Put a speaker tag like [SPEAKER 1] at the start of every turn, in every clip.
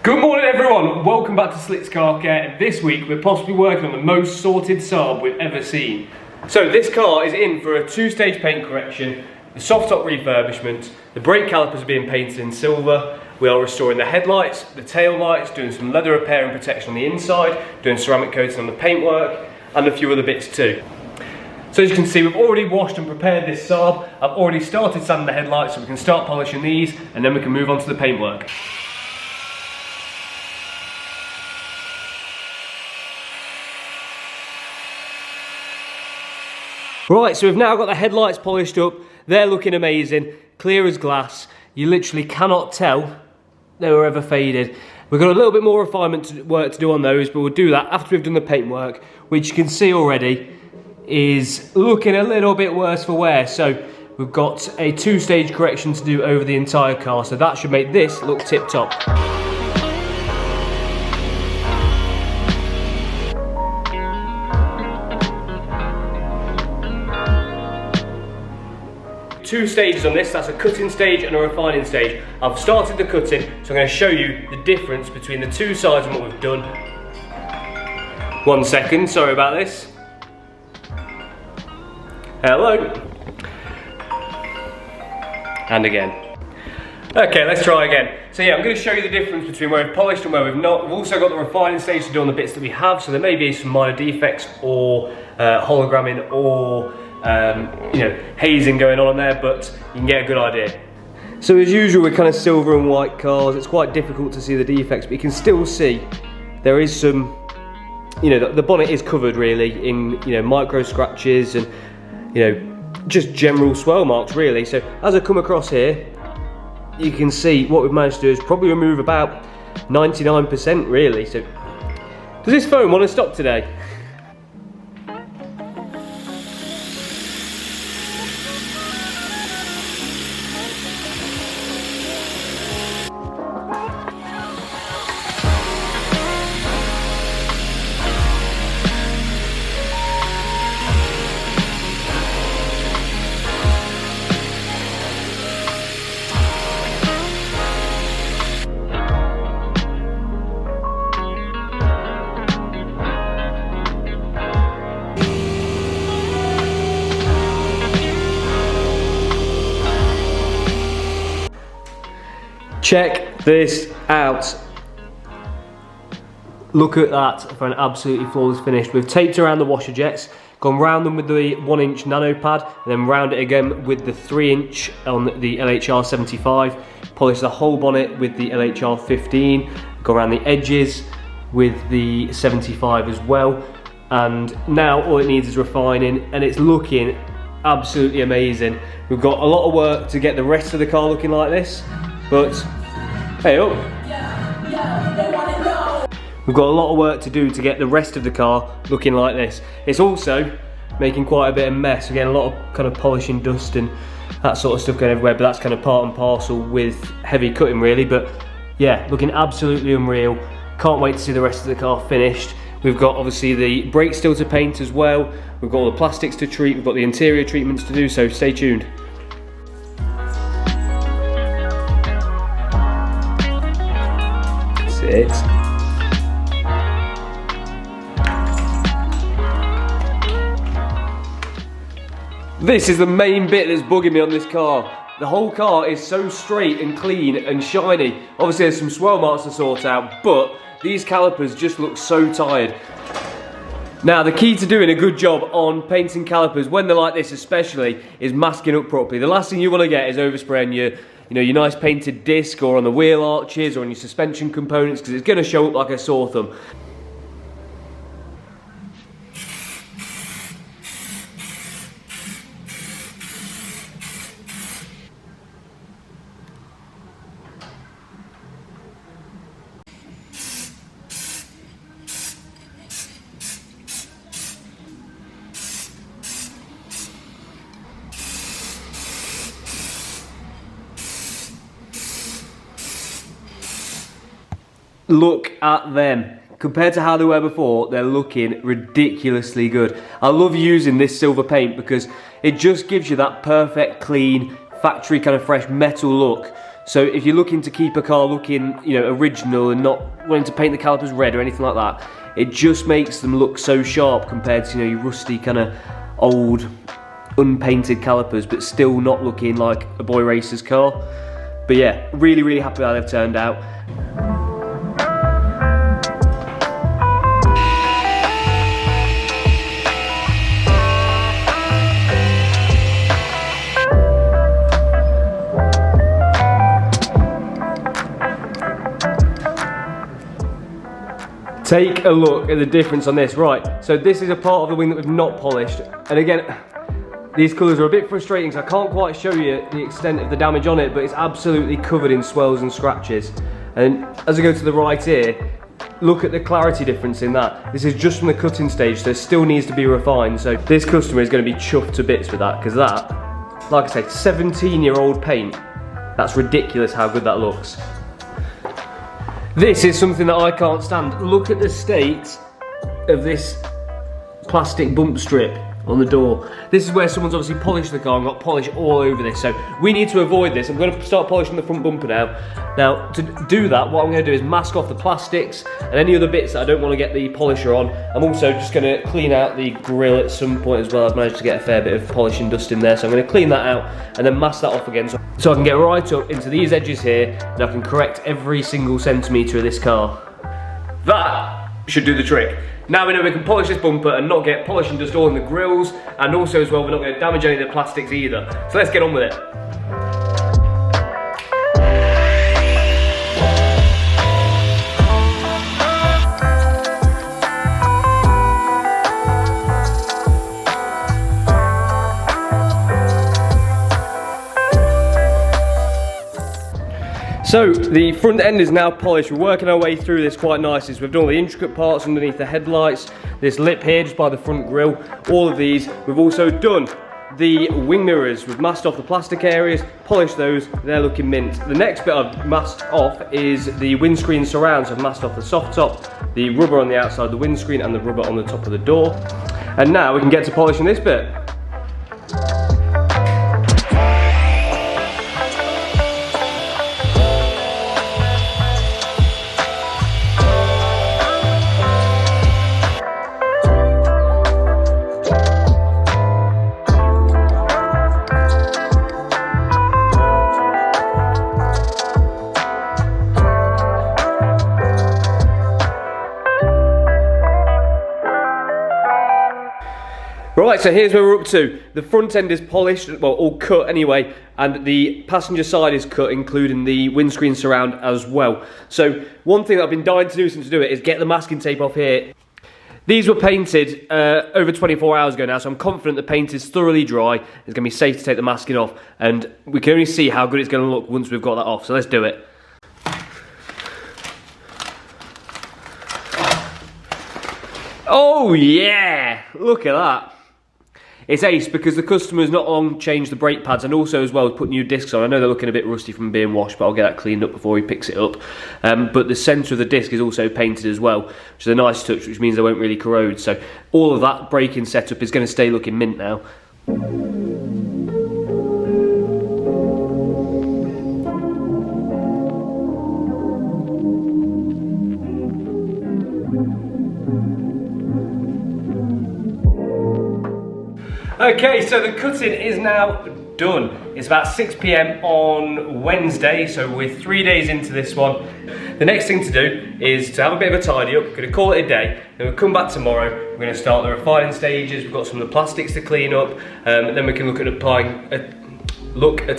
[SPEAKER 1] Good morning everyone, welcome back to Slick's Car Care, and this week we're possibly working on the most sorted Saab we've ever seen. So this car is in for a two-stage paint correction, the soft top refurbishment, the brake calipers are being painted in silver, we are restoring the headlights, the tail lights, doing some leather repair and protection on the inside, doing ceramic coating on the paintwork, and a few other bits too. So as you can see, we've already washed and prepared this Saab. I've already started sanding the headlights so we can start polishing these, and then we can move on to the paintwork. Right, so we've now got the headlights polished up. They're looking amazing, clear as glass. You literally cannot tell they were ever faded. We've got a little bit more refinement work to do on those, but we'll do that after we've done the paintwork, which you can see already is looking a little bit worse for wear. So we've got a two-stage correction to do over the entire car, so that should make this look tip-top. Two stages on this, that's a cutting stage and a refining stage. I've started the cutting, so I'm going to show you the difference between the two sides and what we've done. 1 second, sorry about this. Hello. And again. Okay, let's try again. So yeah, I'm going to show you the difference between where we've polished and where we've not. We've also got the refining stage to do on the bits that we have, so there may be some minor defects or hologramming or hazing going on there, but you can get a good idea. So as usual with kind of silver and white cars, it's quite difficult to see the defects, but you can still see there is some, the bonnet is covered really in, micro scratches and, just general swirl marks really. So as I come across here, you can see what we've managed to do is probably remove about 99% really. So does this phone want to stop today? Check this out. Look at that for an absolutely flawless finish. We've taped around the washer jets, gone round them with the 1-inch nano pad, and then round it again with the 3-inch on the LHR 75. Polish the whole bonnet with the LHR 15. Go around the edges with the 75 as well. And now all it needs is refining, and it's looking absolutely amazing. We've got a lot of work to get the rest of the car looking like this, but hey up. We've got a lot of work to do to get the rest of the car looking like this. It's also making quite a bit of mess. We're getting a lot of kind of polishing dust and that sort of stuff going everywhere, but that's kind of part and parcel with heavy cutting really. But yeah, looking absolutely unreal. Can't wait to see the rest of the car finished. We've got obviously the brake still to paint as well. We've got all the plastics to treat. We've got the interior treatments to do, so stay tuned. It. This is the main bit that's bugging me on this car. The whole car is so straight and clean and shiny. Obviously there's some swirl marks to sort out, but these calipers just look so tired. Now the key to doing a good job on painting calipers, when they're like this especially, is masking up properly. The last thing you want to get is overspraying your nice painted disc or on the wheel arches or on your suspension components, because it's going to show up like a sore thumb. Look at them. Compared to how they were before, they're looking ridiculously good. I love using this silver paint because it just gives you that perfect, clean, factory kind of fresh metal look So if you're looking to keep a car looking, you know, original and not wanting to paint the calipers red or anything like that, it just makes them look so sharp compared to, you know, your rusty kind of old unpainted calipers, but still not looking like a boy racer's car. But yeah, really, really happy how they've turned out. Take a look at the difference on this. Right, so this is a part of the wing that we've not polished. And again, these colours are a bit frustrating, so I can't quite show you the extent of the damage on it, but it's absolutely covered in swells and scratches. And as I go to the right here, look at the clarity difference in that. This is just from the cutting stage, so it still needs to be refined. So this customer is going to be chuffed to bits with that, because that, like I say, 17-year-old paint, that's ridiculous how good that looks. This is something that I can't stand. Look at the state of this plastic bump strip on the door. This is where someone's obviously polished the car and got polish all over this, so we need to avoid this. I'm going to start polishing the front bumper now. Now, to do that, what I'm going to do is mask off the plastics and any other bits that I don't want to get the polisher on. I'm also just going to clean out the grille at some point as well. I've managed to get a fair bit of polish and dust in there, so I'm going to clean that out and then mask that off again, so I can get right up into these edges here and I can correct every single centimetre of this car. That should do the trick. Now we know we can polish this bumper and not get polish and dust all in the grills, and also as well we're not going to damage any of the plastics either. So let's get on with it. So the front end is now polished. We're working our way through this quite nicely. So we've done all the intricate parts underneath the headlights, this lip here just by the front grille, all of these. We've also done the wing mirrors. We've masked off the plastic areas, polished those, they're looking mint. The next bit I've masked off is the windscreen surround. So I've masked off the soft top, the rubber on the outside of the windscreen and the rubber on the top of the door. And now we can get to polishing this bit. Right, so here's where we're up to. The front end is polished, well, all cut anyway, and the passenger side is cut, including the windscreen surround as well. So one thing that I've been dying to do since to do it is get the masking tape off here. These were painted over 24 hours ago now, so I'm confident the paint is thoroughly dry. It's going to be safe to take the masking off, and we can only see how good it's going to look once we've got that off, so let's do it. Oh yeah, look at that. It's ace because the customer's not long changed the brake pads and also as well put new discs on. I know they're looking a bit rusty from being washed, but I'll get that cleaned up before he picks it up. But the centre of the disc is also painted as well, which is a nice touch, which means they won't really corrode. So all of that braking setup is going to stay looking mint now. Okay, so the cutting is now done. It's about 6 PM on Wednesday, so we're 3 days into this one. The next thing to do is to have a bit of a tidy up. We're going to call it a day, then we'll come back tomorrow. We're going to start the refining stages. We've got some of the plastics to clean up, and then we can look at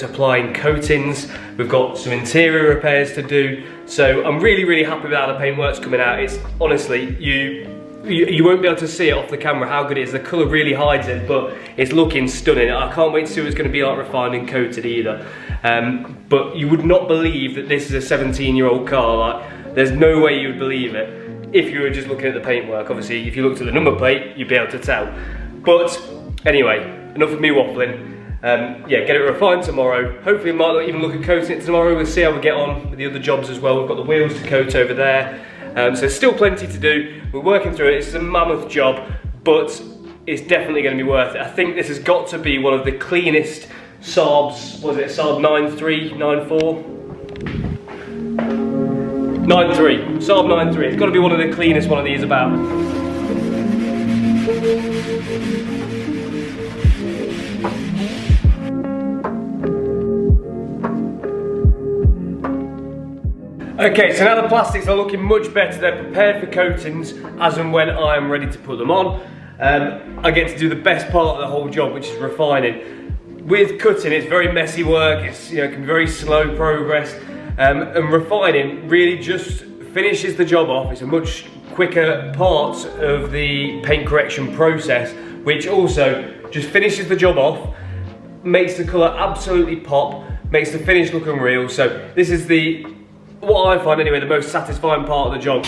[SPEAKER 1] applying coatings. We've got some interior repairs to do. So I'm really, really happy with how the paintwork's coming out. It's honestly, you won't be able to see it off the camera how good it is. The colour really hides it, but it's looking stunning. I can't wait to see what it's going to be like refined and coated either. But you would not believe that this is a 17-year-old car. Like, there's no way you would believe it if you were just looking at the paintwork. Obviously, if you looked at the number plate, you'd be able to tell. But anyway, enough of me waffling. Yeah, get it refined tomorrow. Hopefully, we might even look at coating it tomorrow. We'll see how we get on with the other jobs as well. We've got the wheels to coat over there. So still plenty to do. We're working through it. It's a mammoth job, but it's definitely going to be worth it. I think this has got to be one of the cleanest Saabs. Was it Saab 93, 94? 9.3, Saab 9.3. It's got to be one of the cleanest one of these about. Okay, so now the plastics are looking much better. They're prepared for coatings as and when I am ready to put them on. I get to do the best part of the whole job, which is refining. With cutting, it's very messy work. It's, you know, it can be very slow progress, and refining really just finishes the job off. It's a much quicker part of the paint correction process, which also just finishes the job off, makes the colour absolutely pop, makes the finish look unreal. So this is what I find anyway, the most satisfying part of the job.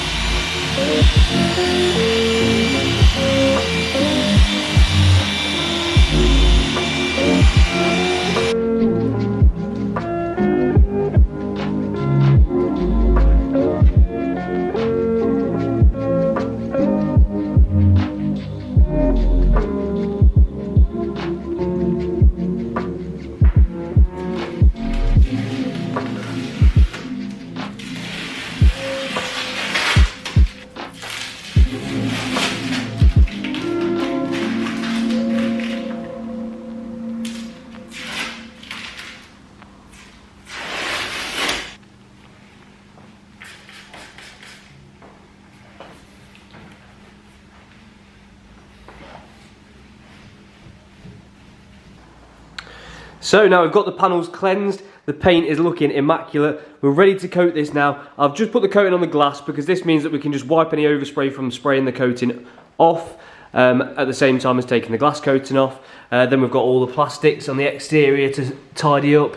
[SPEAKER 1] So now we've got the panels cleansed, the paint is looking immaculate, we're ready to coat this now. I've just put the coating on the glass because this means that we can just wipe any overspray from spraying the coating off at the same time as taking the glass coating off. Then we've got all the plastics on the exterior to tidy up,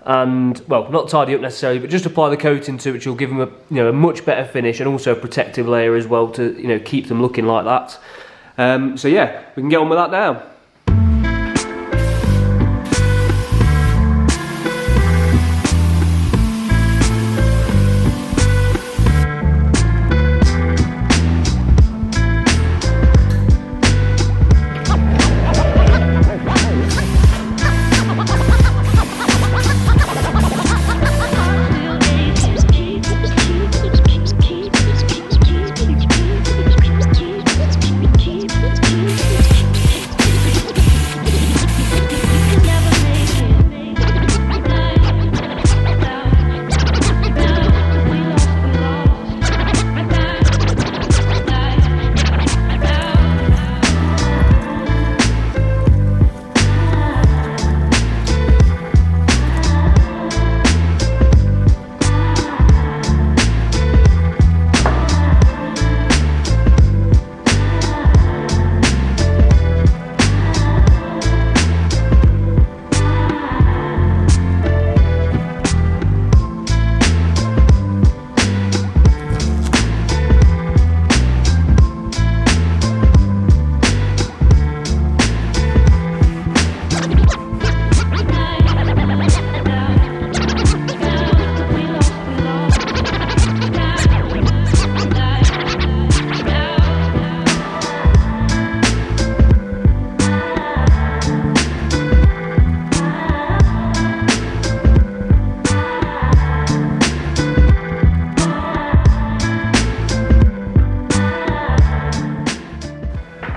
[SPEAKER 1] and, well, not tidy up necessarily, but just apply the coating to it, which will give them a much better finish, and also a protective layer as well to keep them looking like that. So yeah, we can get on with that now.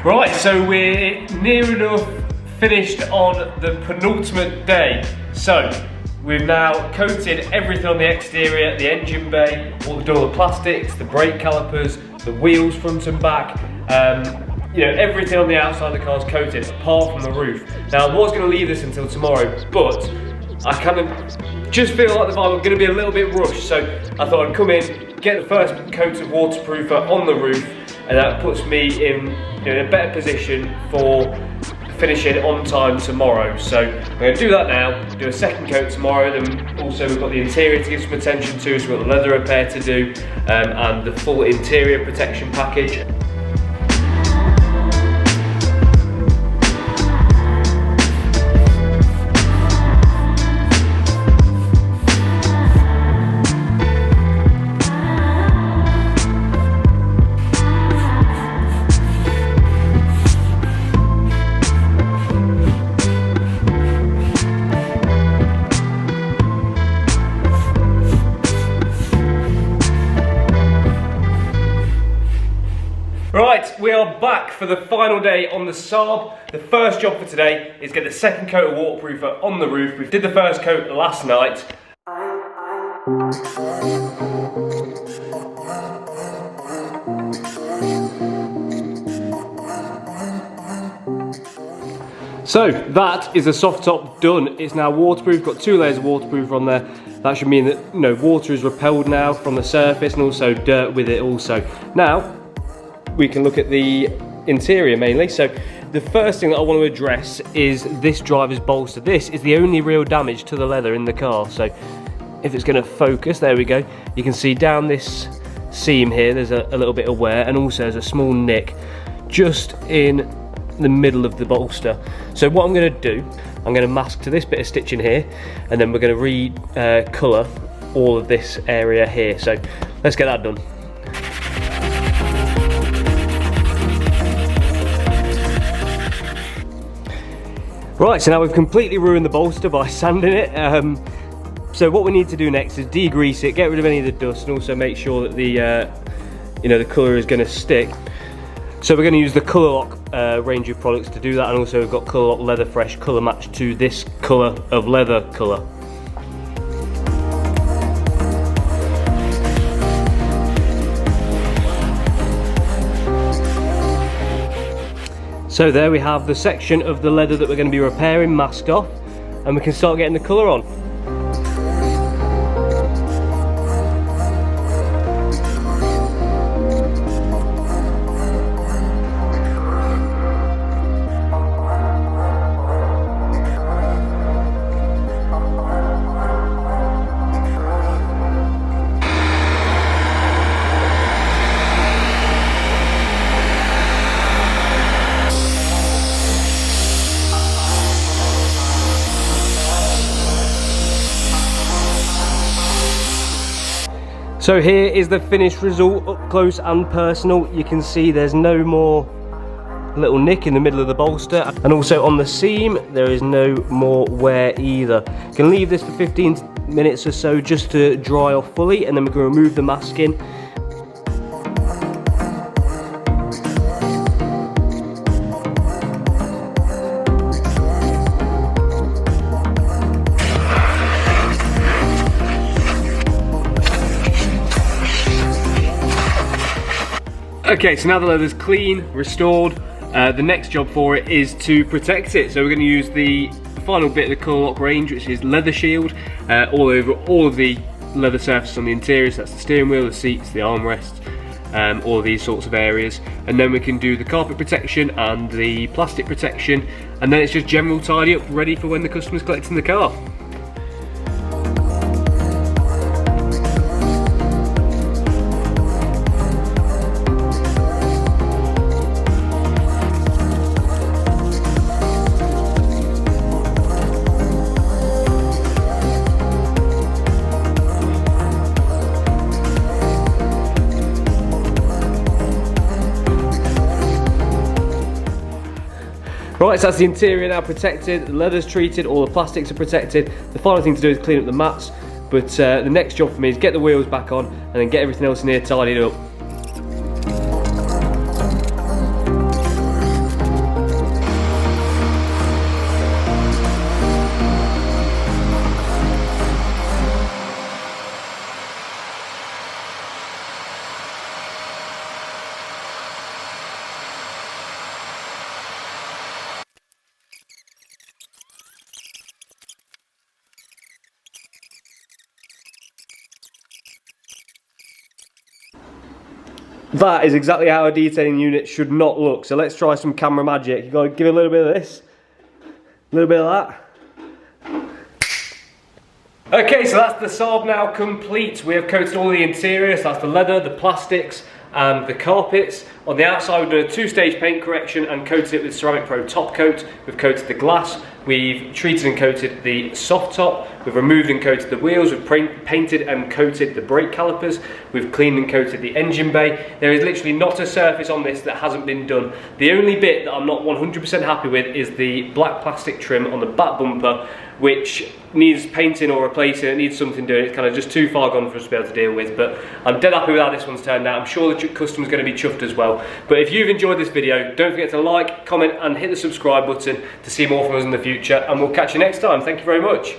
[SPEAKER 1] Right, so we're near enough finished on the penultimate day. So we've now coated everything on the exterior, the engine bay, all the plastics, the brake calipers, the wheels front and back. Everything on the outside of the car's coated apart from the roof. Now I was going to leave this until tomorrow, but I kind of just feel like the vibe was going to be a little bit rushed, so I thought I'd come in, get the first coat of waterproofer on the roof, and that puts me in a better position for finishing on time tomorrow. So I'm going to do that now, do a second coat tomorrow, then also we've got the interior to give some attention to, so we've got the leather repair to do, and the full interior protection package. Right, we are back for the final day on the Saab. The first job for today is get the second coat of waterproofer on the roof. We did the first coat last night. So that is the soft top done. It's now waterproof, got 2 layers of waterproof on there. That should mean that water is repelled now from the surface and also dirt with it also. Now, we can look at the interior mainly. So the first thing that I want to address is this driver's bolster. This is the only real damage to the leather in the car. So if it's going to focus, there we go. You can see down this seam here, there's a little bit of wear, and also there's a small nick just in the middle of the bolster. So what I'm going to do, I'm going to mask to this bit of stitching here, and then we're going to re-colour all of this area here. So let's get that done. Right, so now we've completely ruined the bolster by sanding it. So what we need to do next is degrease it, get rid of any of the dust, and also make sure that the the colour is going to stick. So we're going to use the Colour Lock range of products to do that, and also we've got Colour Lock Leather Fresh colour match to this colour of leather colour. So there we have the section of the leather that we're going to be repairing masked off, and we can start getting the colour on. So here is the finished result, up close and personal. You can see there's no more little nick in the middle of the bolster, and also on the seam there is no more wear either. You can leave this for 15 minutes or so just to dry off fully, and then we're going to remove the masking. Okay, so now the leather's clean, restored, the next job for it is to protect it. So we're going to use the final bit of the Colour Lock range, which is Leather Shield, all over all of the leather surfaces on the interior. So that's the steering wheel, the seats, the armrests, all of these sorts of areas. And then we can do the carpet protection and the plastic protection, and then it's just general tidy up, ready for when the customer's collecting the car. Right, so that's the interior now protected, the leather's treated, all the plastics are protected. The final thing to do is clean up the mats, but the next job for me is get the wheels back on and then get everything else in here tidied up. That is exactly how a detailing unit should not look. So let's try some camera magic. You've got to give it a little bit of this, a little bit of that. Okay, so that's the Saab now complete. We have coated all the interior, so that's the leather, the plastics, and the carpets. On the outside, we've done a 2-stage paint correction and coated it with Ceramic Pro top coat. We've coated the glass. We've treated and coated the soft top. We've removed and coated the wheels, we've painted and coated the brake calipers, we've cleaned and coated the engine bay. There is literally not a surface on this that hasn't been done. The only bit that I'm not 100% happy with is the black plastic trim on the back bumper, which needs painting or replacing. It needs something doing. It's kind of just too far gone for us to be able to deal with, but I'm dead happy with how this one's turned out. I'm sure the customer's going to be chuffed as well. But if you've enjoyed this video, don't forget to like, comment and hit the subscribe button to see more from us in the future, and we'll catch you next time. Thank you very much.